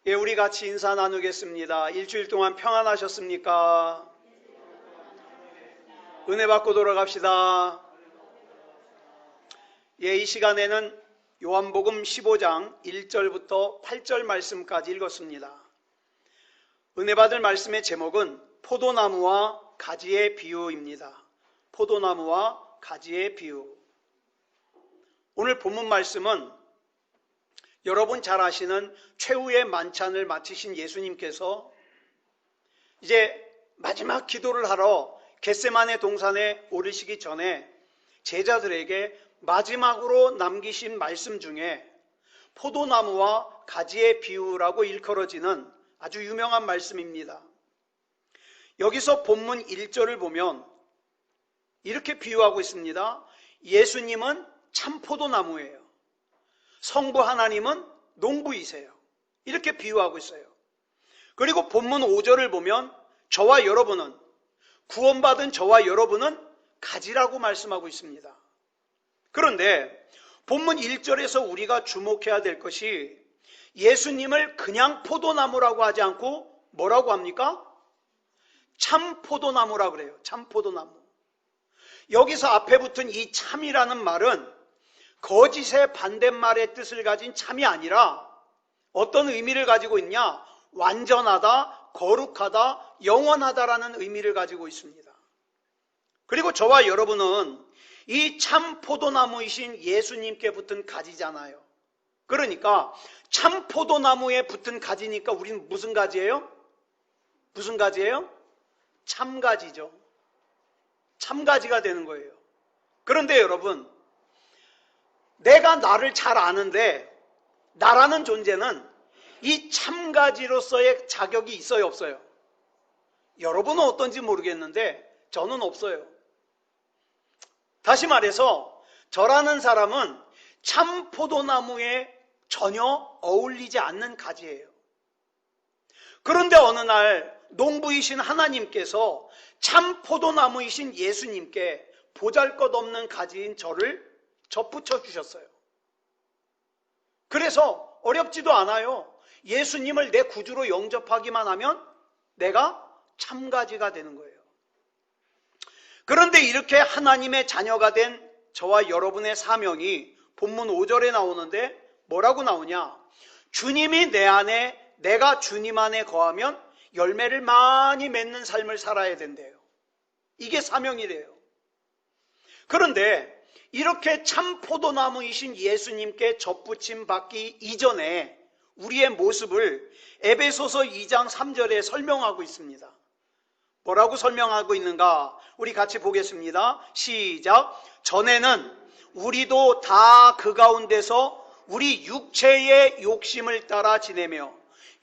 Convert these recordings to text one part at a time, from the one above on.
예, 우리 같이 인사 나누겠습니다. 일주일 동안 평안하셨습니까? 은혜 받고 돌아갑시다. 예, 이 시간에는 요한복음 15장 1절부터 8절 말씀까지 읽었습니다. 은혜 받을 말씀의 제목은 포도나무와 가지의 비유입니다. 포도나무와 가지의 비유. 오늘 본문 말씀은 여러분 잘 아시는 최후의 만찬을 마치신 예수님께서 이제 마지막 기도를 하러 겟세마네 동산에 오르시기 전에 제자들에게 마지막으로 남기신 말씀 중에 포도나무와 가지의 비유라고 일컬어지는 아주 유명한 말씀입니다. 여기서 본문 1절을 보면 이렇게 비유하고 있습니다. 예수님은 참 포도나무예요. 성부 하나님은 농부이세요. 이렇게 비유하고 있어요. 그리고 본문 5절을 보면 저와 여러분은, 구원받은 저와 여러분은 가지라고 말씀하고 있습니다. 그런데 본문 1절에서 우리가 주목해야 될 것이 예수님을 그냥 포도나무라고 하지 않고 뭐라고 합니까? 참 포도나무라고 그래요. 참 포도나무. 여기서 앞에 붙은 이 참이라는 말은 거짓의 반대말의 뜻을 가진 참이 아니라 어떤 의미를 가지고 있냐? 완전하다, 거룩하다, 영원하다라는 의미를 가지고 있습니다. 그리고 저와 여러분은 이 참 포도나무이신 예수님께 붙은 가지잖아요. 그러니까 참 포도나무에 붙은 가지니까 우리는 무슨 가지예요? 무슨 가지예요? 참가지죠. 참가지가 되는 거예요. 그런데 여러분, 내가 나를 잘 아는데 나라는 존재는 이 참가지로서의 자격이 있어요, 없어요? 여러분은 어떤지 모르겠는데 저는 없어요. 다시 말해서 저라는 사람은 참 포도나무에 전혀 어울리지 않는 가지예요. 그런데 어느 날 농부이신 하나님께서 참 포도나무이신 예수님께 보잘것없는 가지인 저를 접붙여 주셨어요. 그래서 어렵지도 않아요. 예수님을 내 구주로 영접하기만 하면 내가 참가지가 되는 거예요. 그런데 이렇게 하나님의 자녀가 된 저와 여러분의 사명이 본문 5절에 나오는데 뭐라고 나오냐? 주님이 내 안에, 내가 주님 안에 거하면 열매를 많이 맺는 삶을 살아야 된대요. 이게 사명이래요. 그런데 이렇게 참 포도나무이신 예수님께 접붙임 받기 이전에 우리의 모습을 에베소서 2장 3절에 설명하고 있습니다. 뭐라고 설명하고 있는가? 우리 같이 보겠습니다. 시작. 전에는 우리도 다 그 가운데서 우리 육체의 욕심을 따라 지내며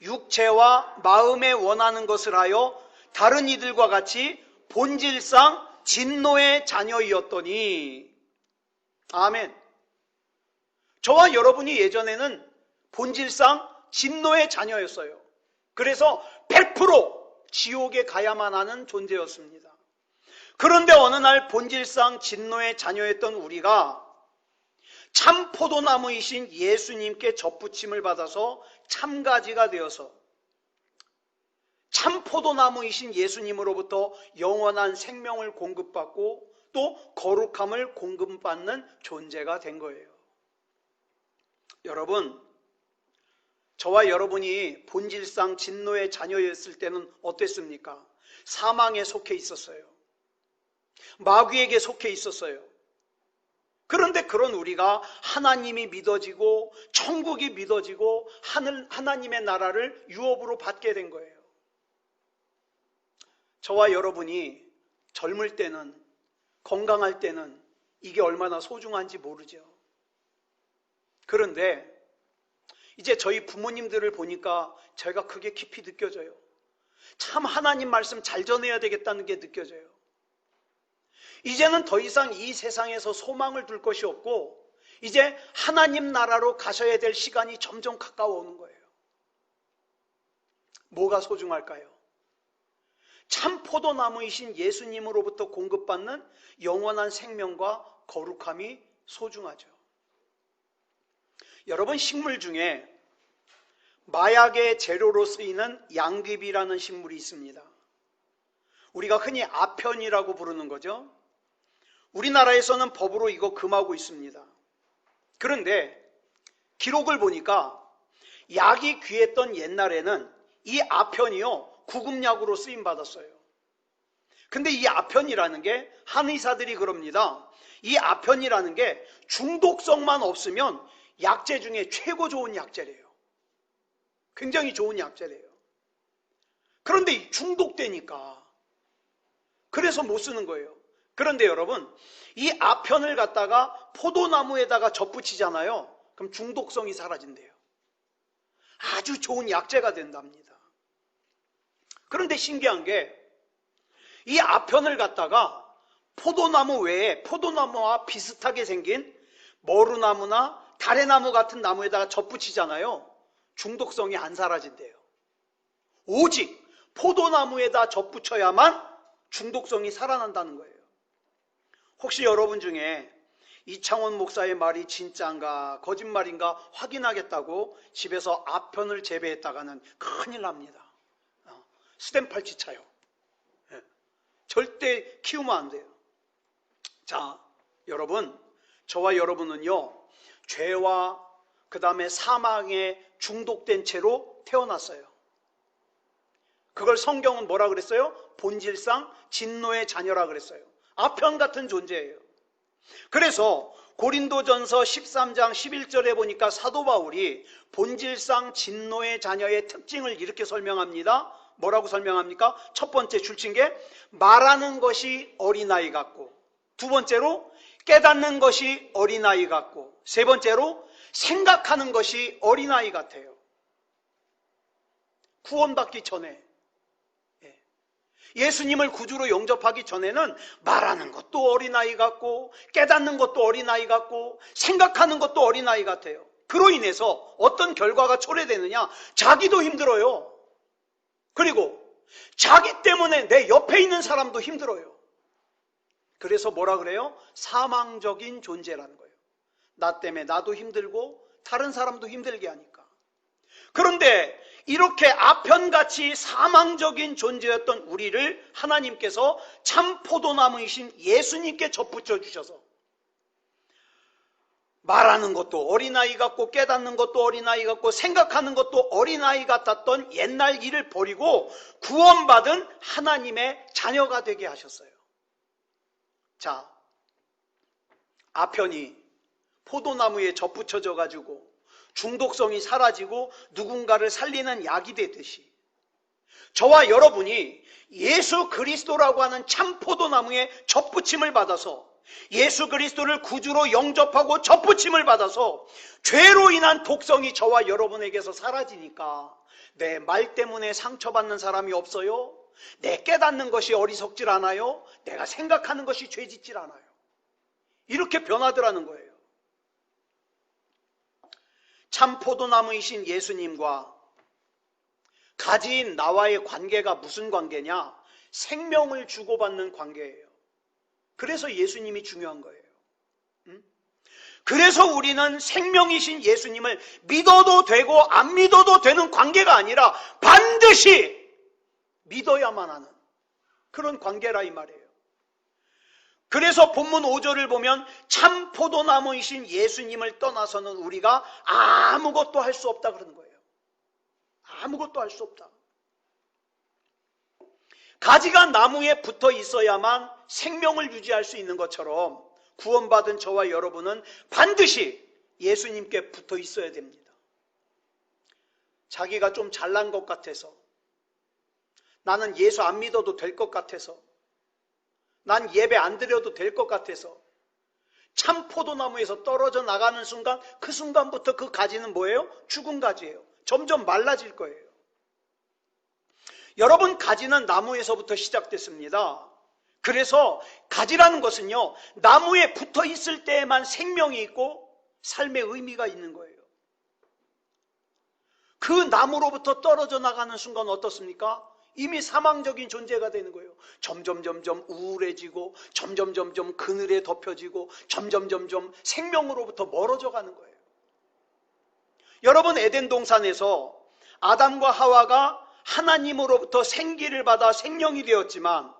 육체와 마음에 원하는 것을 하여 다른 이들과 같이 본질상 진노의 자녀이었더니 아멘. 저와 여러분이 예전에는 본질상 진노의 자녀였어요. 그래서 100% 지옥에 가야만 하는 존재였습니다. 그런데 어느 날 본질상 진노의 자녀였던 우리가 참 포도나무이신 예수님께 접붙임을 받아서 참가지가 되어서 참 포도나무이신 예수님으로부터 영원한 생명을 공급받고 또 거룩함을 공급받는 존재가 된 거예요. 여러분, 저와 여러분이 본질상 진노의 자녀였을 때는 어땠습니까? 사망에 속해 있었어요. 마귀에게 속해 있었어요. 그런데 그런 우리가 하나님이 믿어지고 천국이 믿어지고 하나님의 나라를 유업으로 받게 된 거예요. 저와 여러분이 젊을 때는, 건강할 때는 이게 얼마나 소중한지 모르죠. 그런데 이제 저희 부모님들을 보니까 제가 그게 깊이 느껴져요. 참 하나님 말씀 잘 전해야 되겠다는 게 느껴져요. 이제는 더 이상 이 세상에서 소망을 둘 것이 없고 이제 하나님 나라로 가셔야 될 시간이 점점 가까워 오는 거예요. 뭐가 소중할까요? 참 포도나무이신 예수님으로부터 공급받는 영원한 생명과 거룩함이 소중하죠. 여러분, 식물 중에 마약의 재료로 쓰이는 양귀비라는 식물이 있습니다. 우리가 흔히 아편이라고 부르는 거죠. 우리나라에서는 법으로 이거 금하고 있습니다. 그런데 기록을 보니까 약이 귀했던 옛날에는 이 아편이요 구급약으로 쓰임 받았어요. 근데 이 아편이라는 게 한의사들이 그럽니다. 이 아편이라는 게 중독성만 없으면 약재 중에 최고 좋은 약재래요. 굉장히 좋은 약재래요. 그런데 중독되니까 그래서 못 쓰는 거예요. 그런데 여러분, 이 아편을 갖다가 포도나무에다가 접붙이잖아요. 그럼 중독성이 사라진대요. 아주 좋은 약재가 된답니다. 그런데 신기한 게 이 아편을 갖다가 포도나무 외에 포도나무와 비슷하게 생긴 머루나무나 다래나무 같은 나무에다가 접붙이잖아요. 중독성이 안 사라진대요. 오직 포도나무에다 접붙여야만 중독성이 살아난다는 거예요. 혹시 여러분 중에 이창원 목사의 말이 진짜인가 거짓말인가 확인하겠다고 집에서 아편을 재배했다가는 큰일 납니다. 스탠팔찌 차요. 절대 키우면 안 돼요. 자, 여러분, 저와 여러분은요, 죄와 그 다음에 사망에 중독된 채로 태어났어요. 그걸 성경은 뭐라 그랬어요? 본질상 진노의 자녀라 그랬어요. 아편 같은 존재예요. 그래서 고린도전서 13장 11절에 보니까 사도 바울이 본질상 진노의 자녀의 특징을 이렇게 설명합니다. 뭐라고 설명합니까? 첫 번째 줄친 게 말하는 것이 어린아이 같고, 두 번째로 깨닫는 것이 어린아이 같고, 세 번째로 생각하는 것이 어린아이 같아요. 구원받기 전에, 예수님을 구주로 영접하기 전에는 말하는 것도 어린아이 같고, 깨닫는 것도 어린아이 같고, 생각하는 것도 어린아이 같아요. 그로 인해서 어떤 결과가 초래되느냐? 자기도 힘들어요. 그리고 자기 때문에 내 옆에 있는 사람도 힘들어요. 그래서 뭐라 그래요? 사망적인 존재라는 거예요. 나 때문에 나도 힘들고 다른 사람도 힘들게 하니까. 그런데 이렇게 아편같이 사망적인 존재였던 우리를 하나님께서 참 포도나무이신 예수님께 접붙여 주셔서 말하는 것도 어린아이 같고 깨닫는 것도 어린아이 같고 생각하는 것도 어린아이 같았던 옛날 일을 버리고 구원받은 하나님의 자녀가 되게 하셨어요. 자, 아편이 포도나무에 접붙여져 가지고 중독성이 사라지고 누군가를 살리는 약이 되듯이 저와 여러분이 예수 그리스도라고 하는 참 포도나무에 접붙임을 받아서 예수 그리스도를 구주로 영접하고 접붙임을 받아서 죄로 인한 독성이 저와 여러분에게서 사라지니까 내 말 때문에 상처받는 사람이 없어요. 내 깨닫는 것이 어리석질 않아요. 내가 생각하는 것이 죄짓질 않아요. 이렇게 변하더라는 거예요. 참 포도나무이신 예수님과 가지인 나와의 관계가 무슨 관계냐? 생명을 주고받는 관계예요. 그래서 예수님이 중요한 거예요. 그래서 우리는 생명이신 예수님을 믿어도 되고 안 믿어도 되는 관계가 아니라 반드시 믿어야만 하는 그런 관계라 이 말이에요. 그래서 본문 5절을 보면 참 포도나무이신 예수님을 떠나서는 우리가 아무것도 할 수 없다 그러는 거예요. 아무것도 할 수 없다. 가지가 나무에 붙어 있어야만 생명을 유지할 수 있는 것처럼 구원받은 저와 여러분은 반드시 예수님께 붙어 있어야 됩니다. 자기가 좀 잘난 것 같아서, 나는 예수 안 믿어도 될 것 같아서, 난 예배 안 드려도 될 것 같아서 참 포도나무에서 떨어져 나가는 순간, 그 순간부터 그 가지는 뭐예요? 죽은 가지예요. 점점 말라질 거예요. 여러분, 가지는 나무에서부터 시작됐습니다. 그래서 가지라는 것은요, 나무에 붙어 있을 때에만 생명이 있고 삶의 의미가 있는 거예요. 그 나무로부터 떨어져 나가는 순간 어떻습니까? 이미 사망적인 존재가 되는 거예요. 점점 우울해지고 점점 그늘에 덮여지고 점점 생명으로부터 멀어져 가는 거예요. 여러분, 에덴 동산에서 아담과 하와가 하나님으로부터 생기를 받아 생명이 되었지만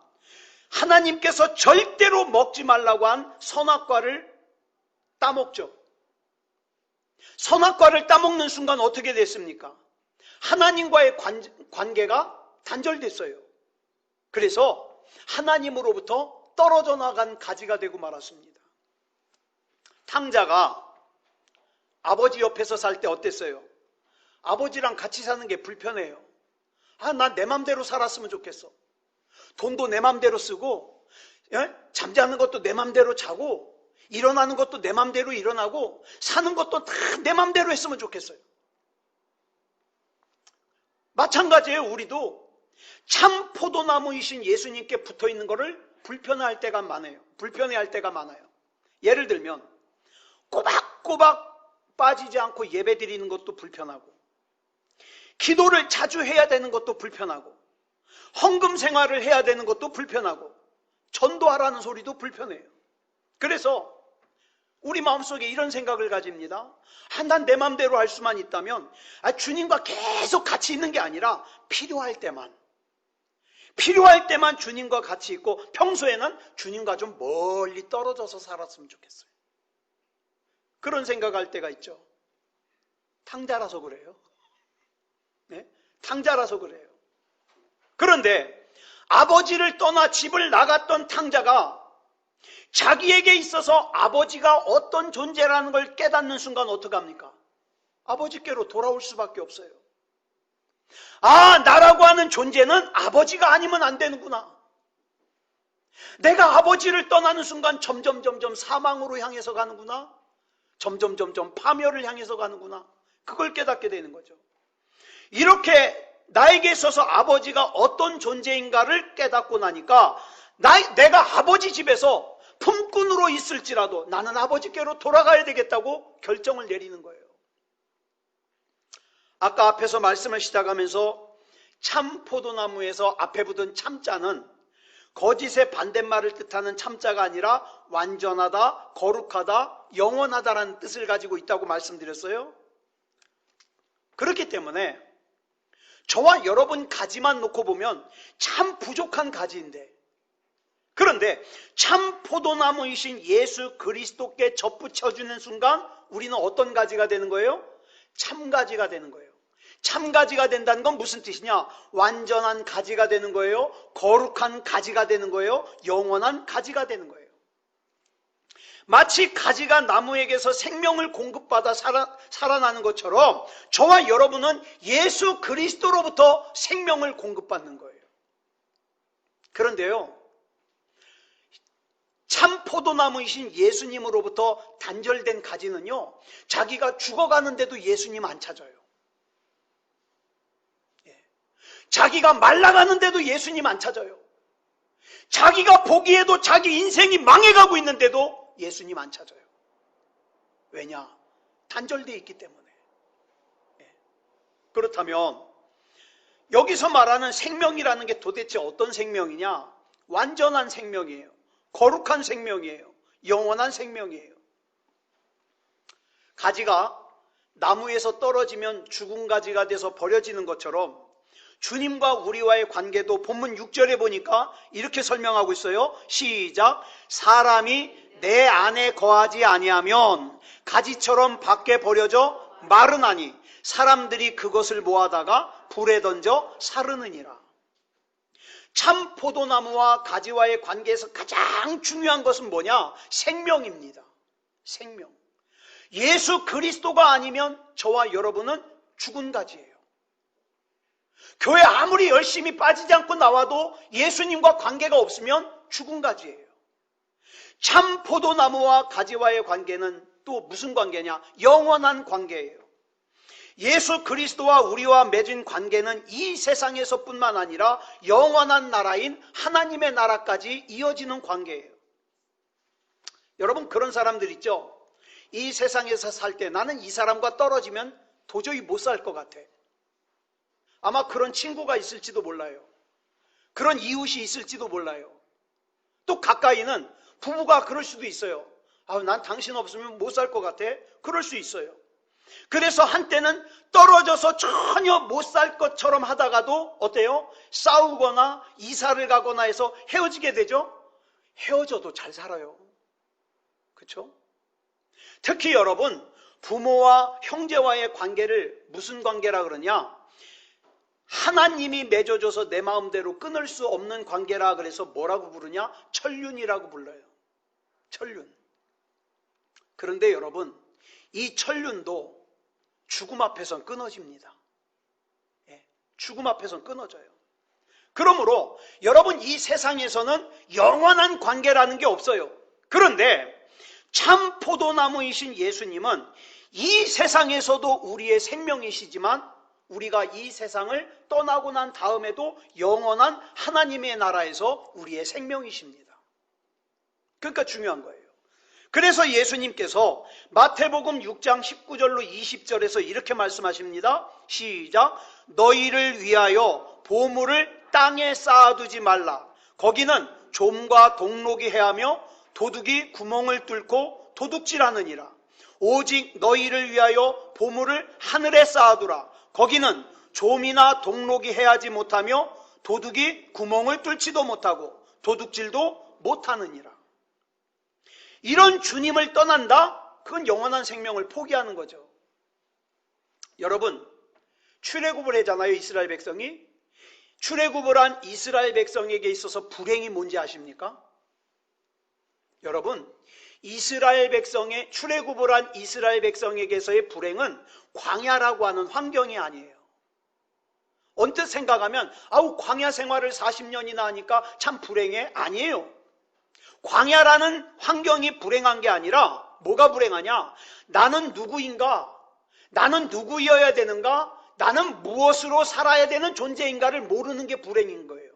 하나님께서 절대로 먹지 말라고 한 선악과를 따먹죠. 선악과를 따먹는 순간 어떻게 됐습니까? 하나님과의 관계가 단절됐어요. 그래서 하나님으로부터 떨어져 나간 가지가 되고 말았습니다. 탕자가 아버지 옆에서 살 때 어땠어요? 아버지랑 같이 사는 게 불편해요. 난 내 맘대로 살았으면 좋겠어. 돈도 내 맘대로 쓰고, 잠자는 것도 내 맘대로 자고, 일어나는 것도 내 맘대로 일어나고, 사는 것도 다 내 맘대로 했으면 좋겠어요. 마찬가지예요. 우리도 참 포도나무이신 예수님께 붙어 있는 것을 불편해할 때가 많아요. 예를 들면 꼬박꼬박 빠지지 않고 예배 드리는 것도 불편하고, 기도를 자주 해야 되는 것도 불편하고, 헌금 생활을 해야 되는 것도 불편하고, 전도하라는 소리도 불편해요. 그래서 우리 마음속에 이런 생각을 가집니다. 난 내 마음대로 할 수만 있다면 주님과 계속 같이 있는 게 아니라 필요할 때만 주님과 같이 있고, 평소에는 주님과 좀 멀리 떨어져서 살았으면 좋겠어요. 그런 생각할 때가 있죠. 탕자라서 그래요. 네? 탕자라서 그래요. 그런데 아버지를 떠나 집을 나갔던 탕자가 자기에게 있어서 아버지가 어떤 존재라는 걸 깨닫는 순간 어떡합니까? 아버지께로 돌아올 수밖에 없어요. 나라고 하는 존재는 아버지가 아니면 안 되는구나. 내가 아버지를 떠나는 순간 점점 사망으로 향해서 가는구나. 점점 파멸을 향해서 가는구나. 그걸 깨닫게 되는 거죠. 이렇게 나에게 있어서 아버지가 어떤 존재인가를 깨닫고 나니까 내가 아버지 집에서 품꾼으로 있을지라도 나는 아버지께로 돌아가야 되겠다고 결정을 내리는 거예요. 아까 앞에서 말씀을 시작하면서 참 포도나무에서 앞에 붙은 참자는 거짓의 반대말을 뜻하는 참자가 아니라 완전하다, 거룩하다, 영원하다라는 뜻을 가지고 있다고 말씀드렸어요. 그렇기 때문에 저와 여러분 가지만 놓고 보면 참 부족한 가지인데, 그런데 참 포도나무이신 예수 그리스도께 접붙여주는 순간 우리는 어떤 가지가 되는 거예요? 참가지가 되는 거예요. 참가지가 된다는 건 무슨 뜻이냐? 완전한 가지가 되는 거예요. 거룩한 가지가 되는 거예요. 영원한 가지가 되는 거예요. 마치 가지가 나무에게서 생명을 공급받아 살아나는 것처럼 저와 여러분은 예수 그리스도로부터 생명을 공급받는 거예요. 그런데요, 참 포도나무이신 예수님으로부터 단절된 가지는요, 자기가 죽어가는데도 예수님 안 찾아요. 자기가 말라가는데도 예수님 안 찾아요. 자기가 보기에도 자기 인생이 망해가고 있는데도 예수님 안 찾아요. 왜냐? 단절되어 있기 때문에. 그렇다면 여기서 말하는 생명이라는 게 도대체 어떤 생명이냐? 완전한 생명이에요. 거룩한 생명이에요. 영원한 생명이에요. 가지가 나무에서 떨어지면 죽은 가지가 돼서 버려지는 것처럼 주님과 우리와의 관계도 본문 6절에 보니까 이렇게 설명하고 있어요. 시작. 사람이 내 안에 거하지 아니하면 가지처럼 밖에 버려져 마르나니 사람들이 그것을 모아다가 불에 던져 사르느니라. 참 포도나무와 가지와의 관계에서 가장 중요한 것은 뭐냐? 생명입니다. 생명. 예수 그리스도가 아니면 저와 여러분은 죽은 가지예요. 교회 아무리 열심히 빠지지 않고 나와도 예수님과 관계가 없으면 죽은 가지예요. 참 포도나무와 가지와의 관계는 또 무슨 관계냐? 영원한 관계예요. 예수 그리스도와 우리와 맺은 관계는 이 세상에서뿐만 아니라 영원한 나라인 하나님의 나라까지 이어지는 관계예요. 여러분, 그런 사람들 있죠? 이 세상에서 살 때 나는 이 사람과 떨어지면 도저히 못 살 것 같아. 아마 그런 친구가 있을지도 몰라요. 그런 이웃이 있을지도 몰라요. 또 가까이는 부부가 그럴 수도 있어요. 난 당신 없으면 못 살 것 같아. 그럴 수 있어요. 그래서 한때는 떨어져서 전혀 못 살 것처럼 하다가도 어때요? 싸우거나 이사를 가거나 해서 헤어지게 되죠? 헤어져도 잘 살아요. 그렇죠? 특히 여러분, 부모와 형제와의 관계를 무슨 관계라 그러냐? 하나님이 맺어줘서 내 마음대로 끊을 수 없는 관계라 그래서 뭐라고 부르냐? 천륜이라고 불러요. 천륜. 그런데 여러분, 이 천륜도 죽음 앞에선 끊어집니다. 예, 죽음 앞에선 끊어져요. 그러므로 여러분, 이 세상에서는 영원한 관계라는 게 없어요. 그런데 참 포도나무이신 예수님은 이 세상에서도 우리의 생명이시지만 우리가 이 세상을 떠나고 난 다음에도 영원한 하나님의 나라에서 우리의 생명이십니다. 그러니까 중요한 거예요. 그래서 예수님께서 마태복음 6장 19절로 20절에서 이렇게 말씀하십니다. 시작. 너희를 위하여 보물을 땅에 쌓아두지 말라. 거기는 좀과 동록이 해하며 도둑이 구멍을 뚫고 도둑질하느니라. 오직 너희를 위하여 보물을 하늘에 쌓아두라. 거기는 좀이나 동록이 해하지 못하며 도둑이 구멍을 뚫지도 못하고 도둑질도 못하느니라. 이런 주님을 떠난다? 그건 영원한 생명을 포기하는 거죠. 여러분, 출애굽을 하잖아요, 이스라엘 백성이. 출애굽을 한 이스라엘 백성에게 있어서 불행이 뭔지 아십니까? 여러분, 이스라엘 백성의 출애굽을 한 이스라엘 백성에게서의 불행은 광야라고 하는 환경이 아니에요. 언뜻 생각하면 아우 광야 생활을 40년이나 하니까 참 불행해? 아니에요. 광야라는 환경이 불행한 게 아니라 뭐가 불행하냐? 나는 누구인가? 나는 누구여야 되는가? 나는 무엇으로 살아야 되는 존재인가를 모르는 게 불행인 거예요.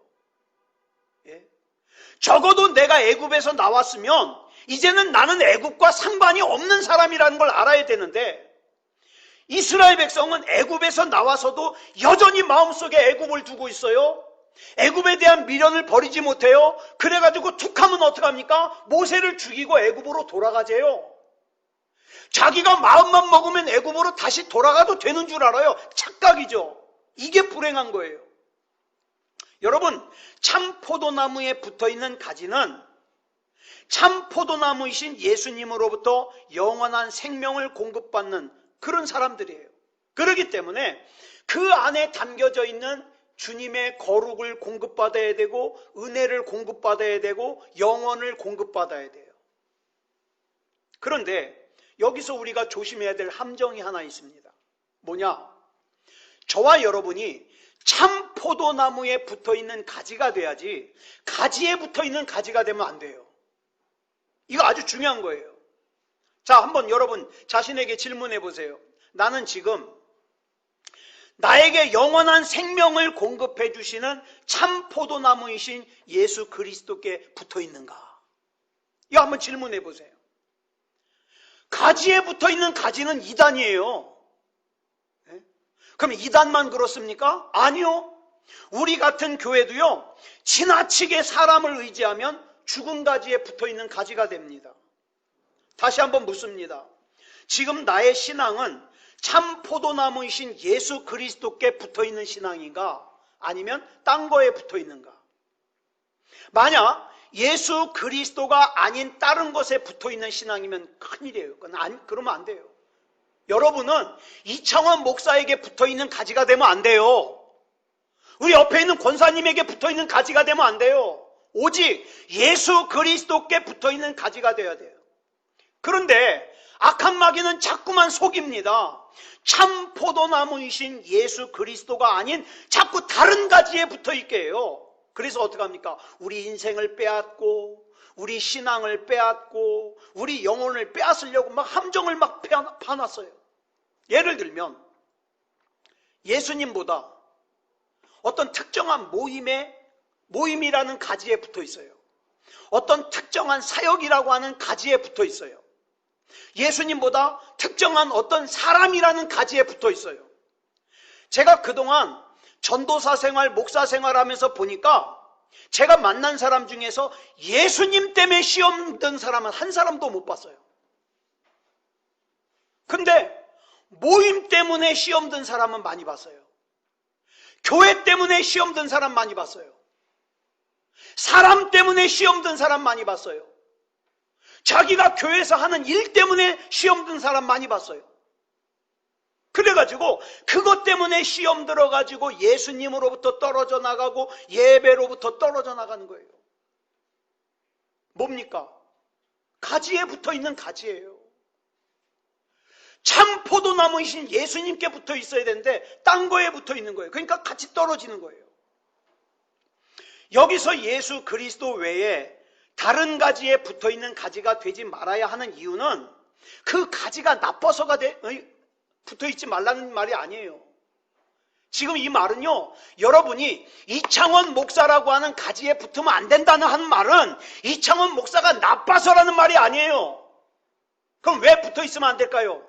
예? 적어도 내가 애굽에서 나왔으면 이제는 나는 애굽과 상관이 없는 사람이라는 걸 알아야 되는데 이스라엘 백성은 애굽에서 나와서도 여전히 마음속에 애굽을 두고 있어요. 애굽에 대한 미련을 버리지 못해요. 그래가지고 툭하면 어떡합니까? 모세를 죽이고 애굽으로 돌아가재요. 자기가 마음만 먹으면 애굽으로 다시 돌아가도 되는 줄 알아요. 착각이죠. 이게 불행한 거예요. 여러분, 참 포도나무에 붙어있는 가지는 참 포도나무이신 예수님으로부터 영원한 생명을 공급받는 그런 사람들이에요. 그렇기 때문에 그 안에 담겨져 있는 주님의 거룩을 공급받아야 되고 은혜를 공급받아야 되고 영원을 공급받아야 돼요. 그런데 여기서 우리가 조심해야 될 함정이 하나 있습니다. 뭐냐? 저와 여러분이 참 포도나무에 붙어있는 가지가 돼야지 가지에 붙어있는 가지가 되면 안 돼요. 이거 아주 중요한 거예요. 자, 한번 여러분 자신에게 질문해 보세요. 나는 지금 나에게 영원한 생명을 공급해 주시는 참 포도나무이신 예수 그리스도께 붙어 있는가? 이거 한번 질문해 보세요. 가지에 붙어 있는 가지는 이단이에요. 네? 그럼 이단만 그렇습니까? 아니요. 우리 같은 교회도요, 지나치게 사람을 의지하면 죽은 가지에 붙어 있는 가지가 됩니다. 다시 한번 묻습니다. 지금 나의 신앙은 참 포도나무이신 예수 그리스도께 붙어 있는 신앙인가? 아니면 딴 거에 붙어 있는가? 만약 예수 그리스도가 아닌 다른 것에 붙어 있는 신앙이면 큰일이에요. 그러면 안 돼요. 여러분은 이창원 목사에게 붙어 있는 가지가 되면 안 돼요. 우리 옆에 있는 권사님에게 붙어 있는 가지가 되면 안 돼요. 오직 예수 그리스도께 붙어 있는 가지가 되어야 돼요. 그런데 악한 마귀는 자꾸만 속입니다. 참 포도나무이신 예수 그리스도가 아닌 자꾸 다른 가지에 붙어 있게 해요. 그래서 어떡합니까? 우리 인생을 빼앗고 우리 신앙을 빼앗고 우리 영혼을 빼앗으려고 막 함정을 막 파놨어요. 예를 들면 예수님보다 어떤 특정한 모임이라는 가지에 붙어 있어요. 어떤 특정한 사역이라고 하는 가지에 붙어 있어요. 예수님보다 특정한 어떤 사람이라는 가지에 붙어 있어요. 제가 그동안 전도사 생활, 목사 생활하면서 보니까 제가 만난 사람 중에서 예수님 때문에 시험 든 사람은 한 사람도 못 봤어요. 근데 모임 때문에 시험 든 사람은 많이 봤어요. 교회 때문에 시험 든 사람 많이 봤어요. 사람 때문에 시험 든 사람 많이 봤어요. 자기가 교회에서 하는 일 때문에 시험 든 사람 많이 봤어요. 그래가지고 그것 때문에 시험 들어가지고 예수님으로부터 떨어져 나가고 예배로부터 떨어져 나가는 거예요. 뭡니까? 가지에 붙어 있는 가지예요. 참 포도나무이신 예수님께 붙어 있어야 되는데 딴 거에 붙어 있는 거예요. 그러니까 같이 떨어지는 거예요. 여기서 예수 그리스도 외에 다른 가지에 붙어 있는 가지가 되지 말아야 하는 이유는 그 가지가 나빠서가 붙어 있지 말라는 말이 아니에요. 지금 이 말은요, 여러분이 이창원 목사라고 하는 가지에 붙으면 안 된다는 한 말은 이창원 목사가 나빠서라는 말이 아니에요. 그럼 왜 붙어 있으면 안 될까요?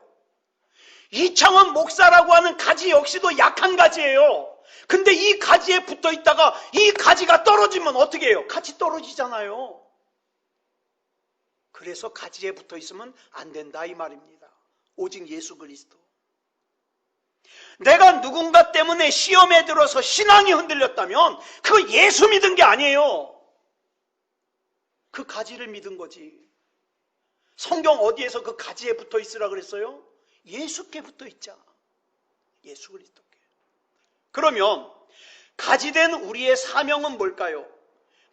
이창원 목사라고 하는 가지 역시도 약한 가지예요. 근데 이 가지에 붙어 있다가 이 가지가 떨어지면 어떻게 해요? 같이 떨어지잖아요. 그래서 가지에 붙어 있으면 안 된다 이 말입니다. 오직 예수 그리스도. 내가 누군가 때문에 시험에 들어서 신앙이 흔들렸다면 그거 예수 믿은 게 아니에요. 그 가지를 믿은 거지. 성경 어디에서 그 가지에 붙어 있으라 그랬어요? 예수께 붙어 있자. 예수 그리스도께. 그러면 가지된 우리의 사명은 뭘까요?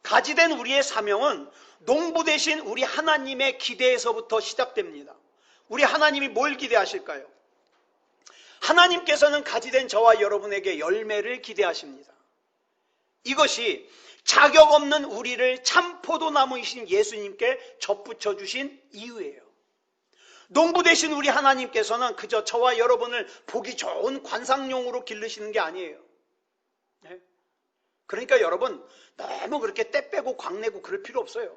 가지된 우리의 사명은 농부 되신 우리 하나님의 기대에서부터 시작됩니다. 우리 하나님이 뭘 기대하실까요? 하나님께서는 가지된 저와 여러분에게 열매를 기대하십니다. 이것이 자격 없는 우리를 참 포도나무이신 예수님께 접붙여 주신 이유예요. 농부 되신 우리 하나님께서는 그저 저와 여러분을 보기 좋은 관상용으로 기르시는 게 아니에요. 네? 그러니까 여러분 너무 그렇게 때 빼고 광내고 그럴 필요 없어요.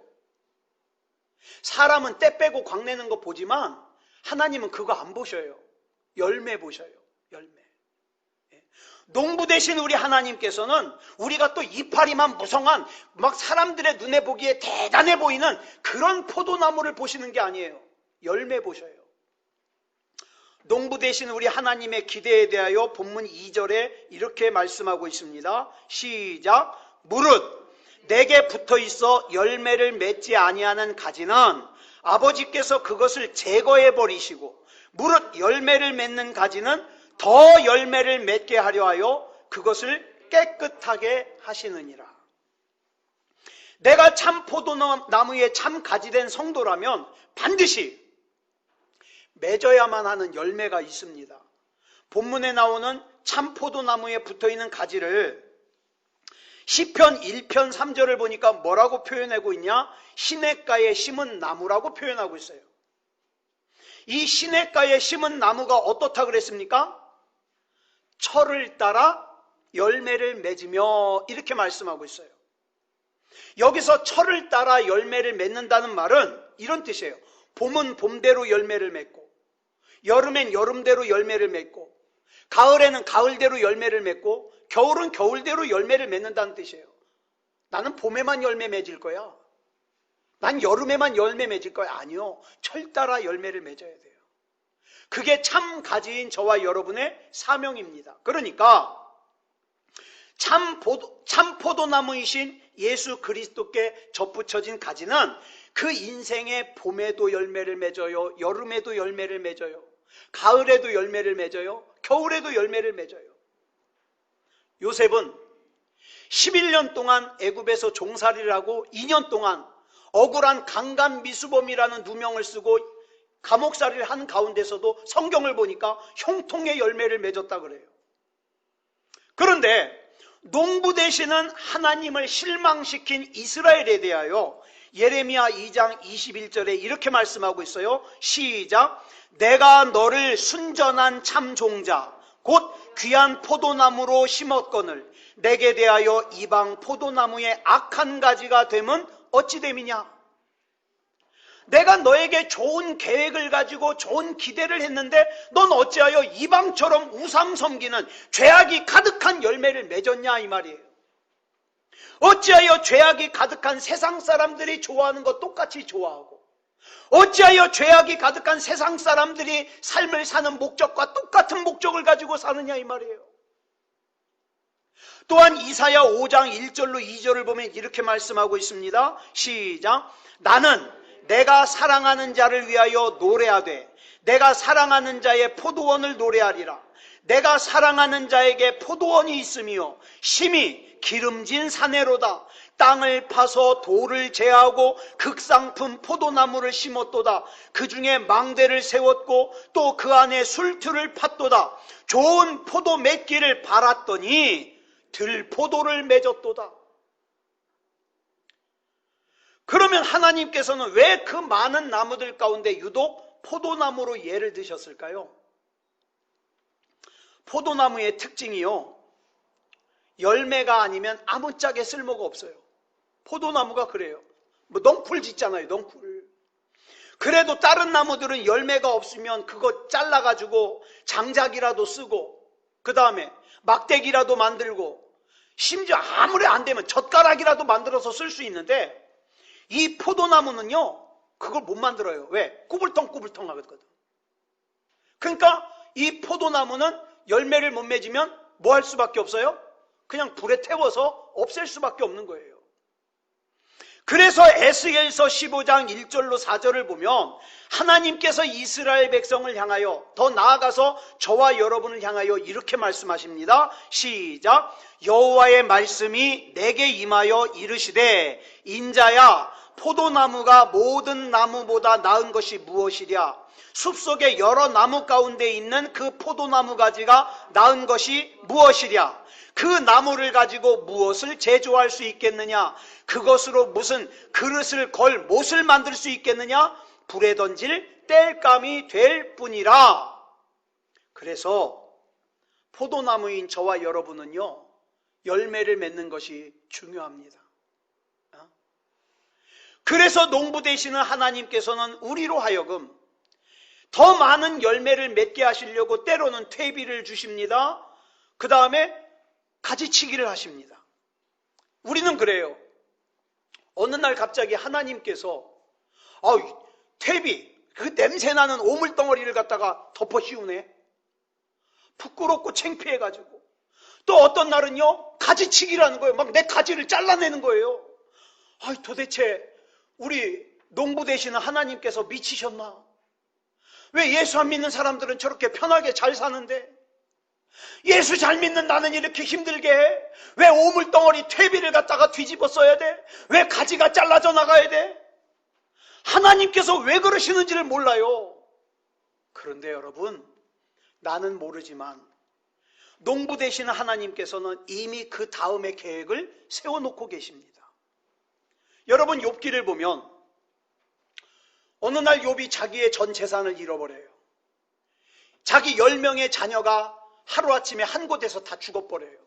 사람은 때 빼고 광내는 거 보지만 하나님은 그거 안 보셔요. 열매 보셔요. 열매. 농부 되신 우리 하나님께서는 우리가 또 이파리만 무성한 막 사람들의 눈에 보기에 대단해 보이는 그런 포도나무를 보시는 게 아니에요. 열매 보셔요. 농부 되신 우리 하나님의 기대에 대하여 본문 2절에 이렇게 말씀하고 있습니다. 시작. 무릇 내게 붙어 있어 열매를 맺지 아니하는 가지는 아버지께서 그것을 제거해 버리시고 무릇 열매를 맺는 가지는 더 열매를 맺게 하려 하여 그것을 깨끗하게 하시느니라. 내가 참 포도나무에 참 가지된 성도라면 반드시 맺어야만 하는 열매가 있습니다. 본문에 나오는 참 포도나무에 붙어있는 가지를 시편 1편 3절을 보니까 뭐라고 표현하고 있냐? 시냇가에 심은 나무라고 표현하고 있어요. 이 시냇가에 심은 나무가 어떻다 그랬습니까? 철을 따라 열매를 맺으며 이렇게 말씀하고 있어요. 여기서 철을 따라 열매를 맺는다는 말은 이런 뜻이에요. 봄은 봄대로 열매를 맺고 여름엔 여름대로 열매를 맺고 가을에는 가을대로 열매를 맺고 겨울은 겨울대로 열매를 맺는다는 뜻이에요. 나는 봄에만 열매 맺을 거야. 난 여름에만 열매 맺을 거야. 아니요. 철 따라 열매를 맺어야 돼요. 그게 참 가지인 저와 여러분의 사명입니다. 그러니까 참 포도나무이신 예수 그리스도께 접붙여진 가지는 그 인생의 봄에도 열매를 맺어요. 여름에도 열매를 맺어요. 가을에도 열매를 맺어요. 겨울에도 열매를 맺어요. 요셉은 11년 동안 애굽에서 종살이를 하고 2년 동안 억울한 강간미수범이라는 누명을 쓰고 감옥살이를 한 가운데서도 성경을 보니까 형통의 열매를 맺었다 그래요. 그런데 농부 되시는 하나님을 실망시킨 이스라엘에 대하여 예레미야 2장 21절에 이렇게 말씀하고 있어요. 시작. 내가 너를 순전한 참 종자 곧 귀한 포도나무로 심었거늘 내게 대하여 이방 포도나무의 악한 가지가 되면 어찌 됨이냐. 내가 너에게 좋은 계획을 가지고 좋은 기대를 했는데 넌 어찌하여 이방처럼 우상 섬기는 죄악이 가득한 열매를 맺었냐 이 말이에요. 어찌하여 죄악이 가득한 세상 사람들이 좋아하는 것 똑같이 좋아하고 어찌하여 죄악이 가득한 세상 사람들이 삶을 사는 목적과 똑같은 목적을 가지고 사느냐 이 말이에요. 또한 이사야 5장 1절로 2절을 보면 이렇게 말씀하고 있습니다. 시작. 나는 내가 사랑하는 자를 위하여 노래하되 내가 사랑하는 자의 포도원을 노래하리라. 내가 사랑하는 자에게 포도원이 있으며 심히 기름진 사내로다. 땅을 파서 돌을 제하고 극상품 포도나무를 심었도다. 그 중에 망대를 세웠고 또 그 안에 술틀을 팠도다. 좋은 포도 맺기를 바랐더니 들포도를 맺었도다. 그러면 하나님께서는 왜 그 많은 나무들 가운데 유독 포도나무로 예를 드셨을까요? 포도나무의 특징이요, 열매가 아니면 아무짝에 쓸모가 없어요. 포도나무가 그래요. 뭐 넝쿨 짓잖아요, 넝쿨. 그래도 다른 나무들은 열매가 없으면 그거 잘라가지고 장작이라도 쓰고, 그 다음에 막대기라도 만들고, 심지어 아무리 안 되면 젓가락이라도 만들어서 쓸 수 있는데, 이 포도나무는요 그걸 못 만들어요. 왜? 꾸불텅꾸불텅 하거든. 그러니까 이 포도나무는 열매를 못 맺으면 뭐 할 수밖에 없어요? 그냥 불에 태워서 없앨 수밖에 없는 거예요. 그래서 에스겔서 15장 1절로 4절을 보면 하나님께서 이스라엘 백성을 향하여, 더 나아가서 저와 여러분을 향하여 이렇게 말씀하십니다. 시작. 여호와의 말씀이 내게 임하여 이르시되 인자야, 포도나무가 모든 나무보다 나은 것이 무엇이랴? 숲속의 여러 나무 가운데 있는 그 포도나무 가지가 나은 것이 무엇이랴? 그 나무를 가지고 무엇을 제조할 수 있겠느냐? 그것으로 무슨 그릇을 걸 못을 만들 수 있겠느냐? 불에 던질 땔감이 될 뿐이라. 그래서 포도나무인 저와 여러분은요, 열매를 맺는 것이 중요합니다. 그래서 농부 되시는 하나님께서는 우리로 하여금 더 많은 열매를 맺게 하시려고 때로는 퇴비를 주십니다. 그 다음에 가지치기를 하십니다. 우리는 그래요. 어느 날 갑자기 하나님께서 퇴비, 그 냄새나는 오물덩어리를 갖다가 덮어 씌우네. 부끄럽고 창피해가지고. 또 어떤 날은요, 가지치기라는 거예요. 막 내 가지를 잘라내는 거예요. 도대체 우리 농부 되시는 하나님께서 미치셨나? 왜 예수 안 믿는 사람들은 저렇게 편하게 잘 사는데 예수 잘 믿는 나는 이렇게 힘들게 해? 왜 오물덩어리 퇴비를 갖다가 뒤집어 써야 돼? 왜 가지가 잘라져 나가야 돼? 하나님께서 왜 그러시는지를 몰라요. 그런데 여러분, 나는 모르지만 농부 되시는 하나님께서는 이미 그 다음의 계획을 세워놓고 계십니다. 여러분, 욥기를 보면 어느 날 욥이 자기의 전 재산을 잃어버려요. 자기 10명의 자녀가 하루아침에 한 곳에서 다 죽어버려요.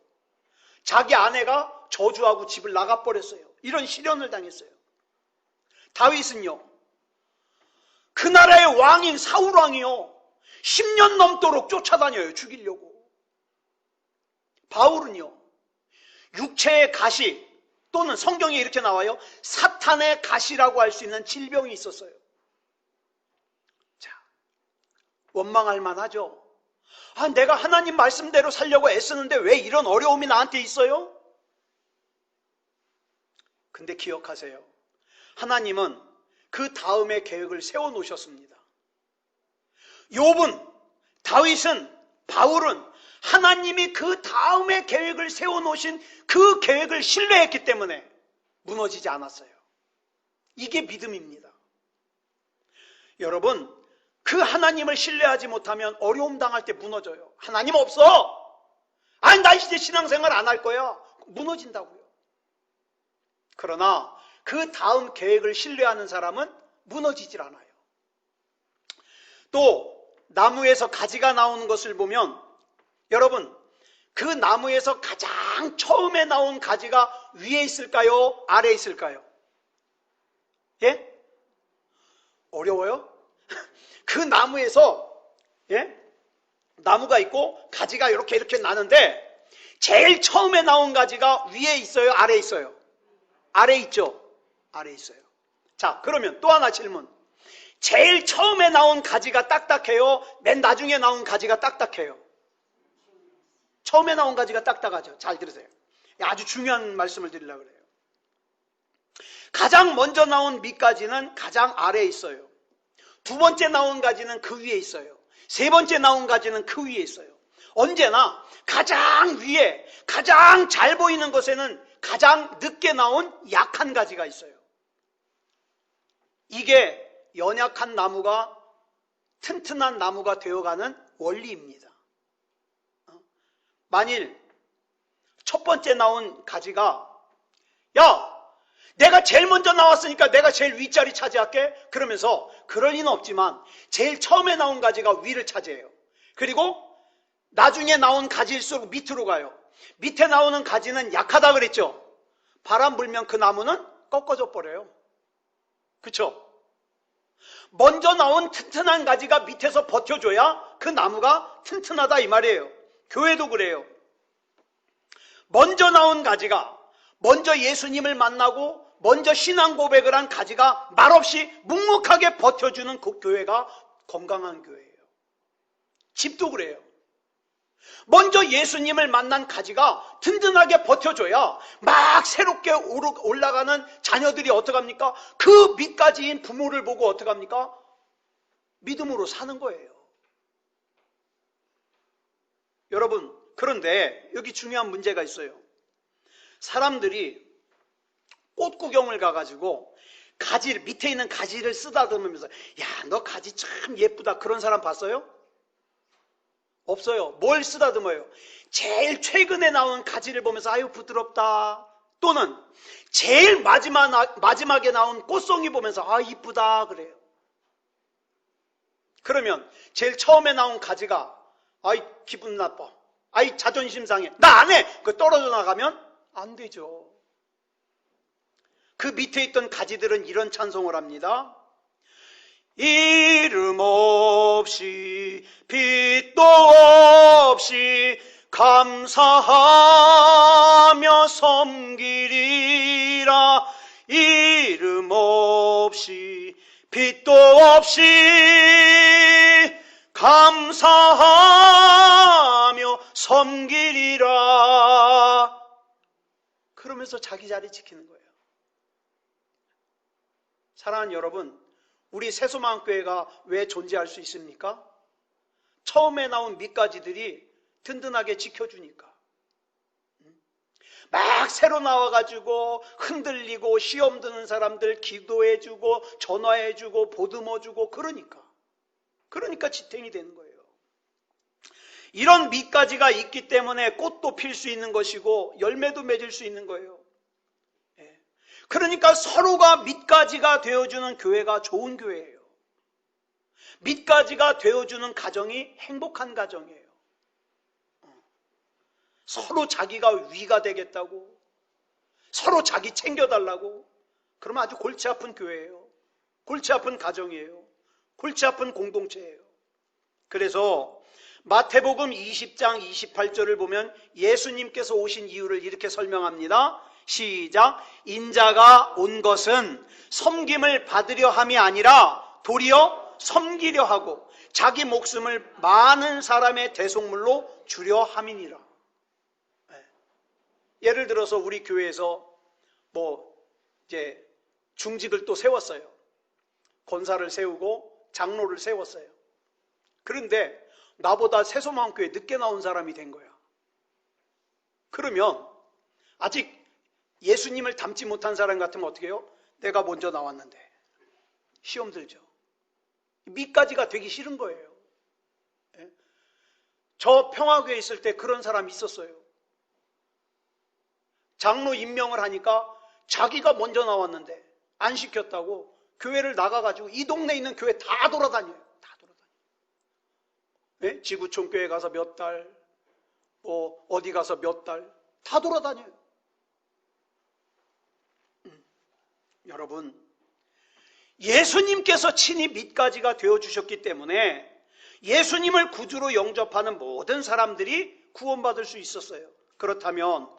자기 아내가 저주하고 집을 나가버렸어요. 이런 시련을 당했어요. 다윗은요, 그 나라의 왕인 사울 왕이요 10년 넘도록 쫓아다녀요, 죽이려고. 바울은요, 육체의 가시, 또는 성경에 이렇게 나와요, 사탄의 가시라고 할 수 있는 질병이 있었어요. 자, 원망할 만하죠. 내가 하나님 말씀대로 살려고 애쓰는데 왜 이런 어려움이 나한테 있어요? 근데 기억하세요. 하나님은 그 다음의 계획을 세워놓으셨습니다. 욥은, 다윗은, 바울은 하나님이 그 다음의 계획을 세워놓으신 그 계획을 신뢰했기 때문에 무너지지 않았어요. 이게 믿음입니다. 여러분, 그 하나님을 신뢰하지 못하면 어려움 당할 때 무너져요. 하나님 없어! 나 이제 신앙생활 안 할 거야. 무너진다고요. 그러나 그 다음 계획을 신뢰하는 사람은 무너지질 않아요. 또 나무에서 가지가 나오는 것을 보면, 여러분, 그 나무에서 가장 처음에 나온 가지가 위에 있을까요? 아래에 있을까요? 예? 어려워요? 그 나무에서, 나무가 있고 가지가 이렇게 나는데 제일 처음에 나온 가지가 위에 있어요? 아래에 있어요? 아래에 있죠? 아래에 있어요. 자, 그러면 또 하나 질문. 제일 처음에 나온 가지가 딱딱해요? 맨 나중에 나온 가지가 딱딱해요? 처음에 나온 가지가 딱딱하죠. 잘 들으세요. 아주 중요한 말씀을 드리려고 그래요. 가장 먼저 나온 밑가지는 가장 아래에 있어요. 두 번째 나온 가지는 그 위에 있어요. 세 번째 나온 가지는 그 위에 있어요. 언제나 가장 위에, 가장 잘 보이는 곳에는 가장 늦게 나온 약한 가지가 있어요. 이게 연약한 나무가 튼튼한 나무가 되어가는 원리입니다. 만일 첫 번째 나온 가지가 야, 내가 제일 먼저 나왔으니까 내가 제일 윗자리 차지할게 그러면서 그럴 리는 없지만 제일 처음에 나온 가지가 위를 차지해요. 그리고 나중에 나온 가지일수록 밑으로 가요. 밑에 나오는 가지는 약하다 그랬죠. 바람 불면 그 나무는 꺾어져 버려요. 그쵸? 먼저 나온 튼튼한 가지가 밑에서 버텨줘야 그 나무가 튼튼하다 이 말이에요. 교회도 그래요. 먼저 나온 가지가 먼저 예수님을 만나고 먼저 신앙 고백을 한 가지가 말없이 묵묵하게 버텨주는 그 교회가 건강한 교회예요. 집도 그래요. 먼저 예수님을 만난 가지가 든든하게 버텨줘야 막 새롭게 올라가는 자녀들이 어떡합니까? 그 밑가지인 부모를 보고 어떡합니까? 믿음으로 사는 거예요. 여러분, 그런데 여기 중요한 문제가 있어요. 사람들이 꽃 구경을 가가지고 가지를, 밑에 있는 가지를 쓰다듬으면서 야, 너 가지 참 예쁘다 그런 사람 봤어요? 없어요. 뭘 쓰다듬어요? 제일 최근에 나온 가지를 보면서 아유 부드럽다, 또는 제일 마지막에 나온 꽃송이 보면서 아 이쁘다 그래요. 그러면 제일 처음에 나온 가지가 아이 기분 나빠, 아이 자존심 상해, 나 안 해, 그 떨어져 나가면 안 되죠. 그 밑에 있던 가지들은 이런 찬송을 합니다. 이름 없이 빛도 없이 감사하며 섬기리라. 이름 없이 빛도 없이 감사하며 섬기리라. 그러면서 자기 자리 지키는 거예요. 사랑하는 여러분, 우리 새소망교회가 왜 존재할 수 있습니까? 처음에 나온 밑가지들이 든든하게 지켜주니까. 막 새로 나와가지고 흔들리고 시험 드는 사람들 기도해주고 전화해주고 보듬어주고 그러니까 지탱이 되는 거예요. 이런 밑가지가 있기 때문에 꽃도 필 수 있는 것이고 열매도 맺을 수 있는 거예요. 그러니까 서로가 밑가지가 되어주는 교회가 좋은 교회예요. 밑가지가 되어주는 가정이 행복한 가정이에요. 서로 자기가 위가 되겠다고, 서로 자기 챙겨달라고, 그러면 아주 골치 아픈 교회예요. 골치 아픈 가정이에요. 골치 아픈 공동체예요. 그래서 마태복음 20장 28절을 보면 예수님께서 오신 이유를 이렇게 설명합니다. 시작. 인자가 온 것은 섬김을 받으려 함이 아니라 도리어 섬기려 하고 자기 목숨을 많은 사람의 대속물로 주려 함이니라. 예를 들어서 우리 교회에서 이제 중직을 또 세웠어요. 권사를 세우고 장로를 세웠어요. 그런데 나보다 새소망교회 늦게 나온 사람이 된 거야. 그러면 아직 예수님을 닮지 못한 사람 같으면 어떻게 해요? 내가 먼저 나왔는데 시험 들죠. 밑가지가 되기 싫은 거예요. 저 평화교회에 있을 때 그런 사람이 있었어요. 장로 임명을 하니까 자기가 먼저 나왔는데 안 시켰다고 교회를 나가가지고 이 동네에 있는 교회 다 돌아다녀요. 지구촌 교회 가서 몇 달, 어디 가서 몇 달 다 돌아다녀요. 여러분, 예수님께서 친히 밑가지가 되어주셨기 때문에 예수님을 구주로 영접하는 모든 사람들이 구원받을 수 있었어요. 그렇다면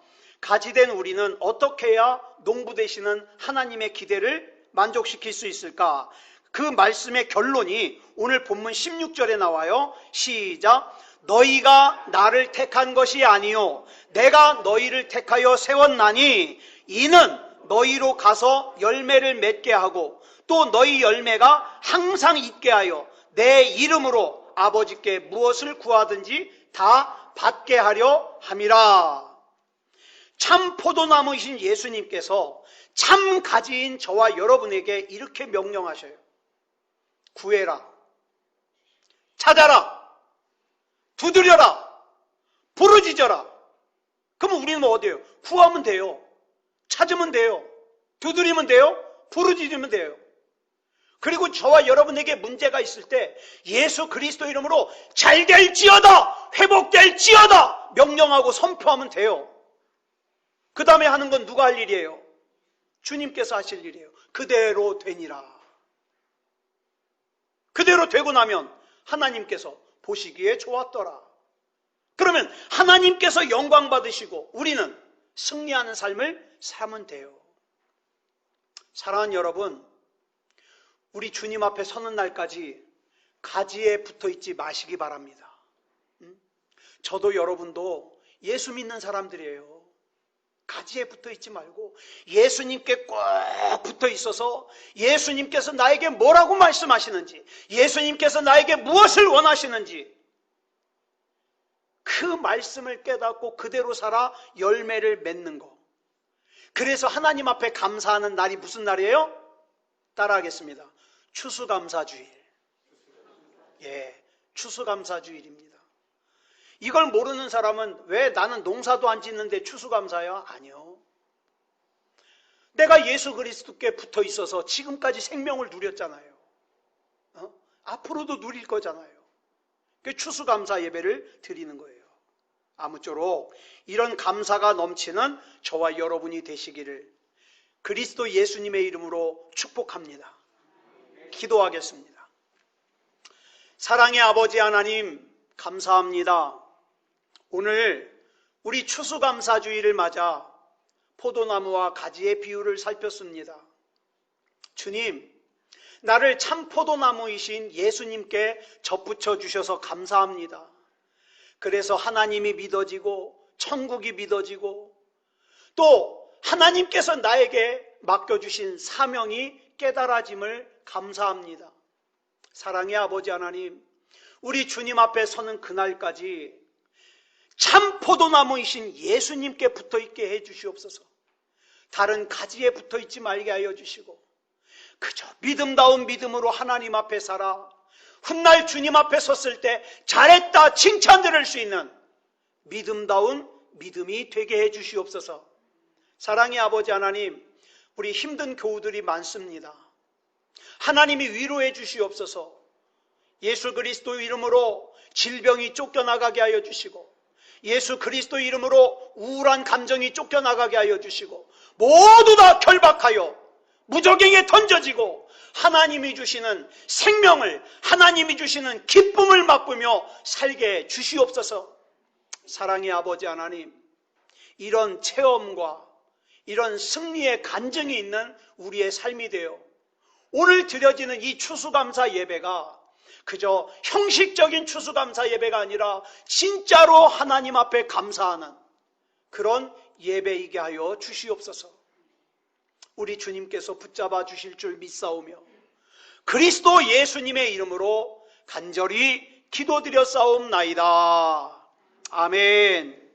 가지된 우리는 어떻게 해야 농부 되시는 하나님의 기대를 만족시킬 수 있을까? 그 말씀의 결론이 오늘 본문 16절에 나와요. 시작. 너희가 나를 택한 것이 아니요 내가 너희를 택하여 세웠나니 이는 너희로 가서 열매를 맺게 하고 또 너희 열매가 항상 있게 하여 내 이름으로 아버지께 무엇을 구하든지 다 받게 하려 함이라. 참 포도나무이신 예수님께서 참 가지인 저와 여러분에게 이렇게 명령하셔요. 구해라, 찾아라, 두드려라, 부르짖어라. 그러면 우리는 뭐 어때요? 구하면 돼요, 찾으면 돼요, 두드리면 돼요, 부르짖으면 돼요. 그리고 저와 여러분에게 문제가 있을 때 예수 그리스도 이름으로 잘될지어다, 회복될지어다 명령하고 선포하면 돼요. 그 다음에 하는 건 누가 할 일이에요? 주님께서 하실 일이에요. 그대로 되니라. 그대로 되고 나면 하나님께서 보시기에 좋았더라. 그러면 하나님께서 영광 받으시고 우리는 승리하는 삶을 살면 돼요. 사랑하는 여러분, 우리 주님 앞에 서는 날까지 가지에 붙어 있지 마시기 바랍니다. 저도 여러분도 예수 믿는 사람들이에요. 가지에 붙어 있지 말고 예수님께 꼭 붙어 있어서 예수님께서 나에게 뭐라고 말씀하시는지, 예수님께서 나에게 무엇을 원하시는지 그 말씀을 깨닫고 그대로 살아 열매를 맺는 거. 그래서 하나님 앞에 감사하는 날이 무슨 날이에요? 따라하겠습니다. 추수감사주일. 예, 추수감사주일입니다. 이걸 모르는 사람은 왜 나는 농사도 안 짓는데 추수감사야? 아니요. 내가 예수 그리스도께 붙어 있어서 지금까지 생명을 누렸잖아요. 앞으로도 누릴 거잖아요. 그 추수감사 예배를 드리는 거예요. 아무쪼록 이런 감사가 넘치는 저와 여러분이 되시기를 그리스도 예수님의 이름으로 축복합니다. 기도하겠습니다. 사랑의 아버지 하나님, 감사합니다. 오늘 우리 추수감사주의를 맞아 포도나무와 가지의 비유를 살폈습니다. 주님, 나를 참 포도나무이신 예수님께 접붙여 주셔서 감사합니다. 그래서 하나님이 믿어지고 천국이 믿어지고 또 하나님께서 나에게 맡겨주신 사명이 깨달아짐을 감사합니다. 사랑의 아버지 하나님, 우리 주님 앞에 서는 그날까지 참 포도나무이신 예수님께 붙어있게 해주시옵소서. 다른 가지에 붙어있지 말게 하여 주시고 그저 믿음다운 믿음으로 하나님 앞에 살아 훗날 주님 앞에 섰을 때 잘했다 칭찬 들을 수 있는 믿음다운 믿음이 되게 해 주시옵소서. 사랑의 아버지 하나님, 우리 힘든 교우들이 많습니다. 하나님이 위로해 주시옵소서. 예수 그리스도 이름으로 질병이 쫓겨나가게 하여 주시고 예수 그리스도 이름으로 우울한 감정이 쫓겨나가게 하여 주시고 모두 다 결박하여 무적행에 던져지고 하나님이 주시는 생명을, 하나님이 주시는 기쁨을 맛보며 살게 주시옵소서. 사랑의 아버지 하나님, 이런 체험과 이런 승리의 간증이 있는 우리의 삶이 되어 오늘 드려지는 이 추수감사 예배가 그저 형식적인 추수감사 예배가 아니라 진짜로 하나님 앞에 감사하는 그런 예배이게 하여 주시옵소서. 우리 주님께서 붙잡아 주실 줄 믿사오며 그리스도 예수님의 이름으로 간절히 기도드렸사옵나이다. 아멘.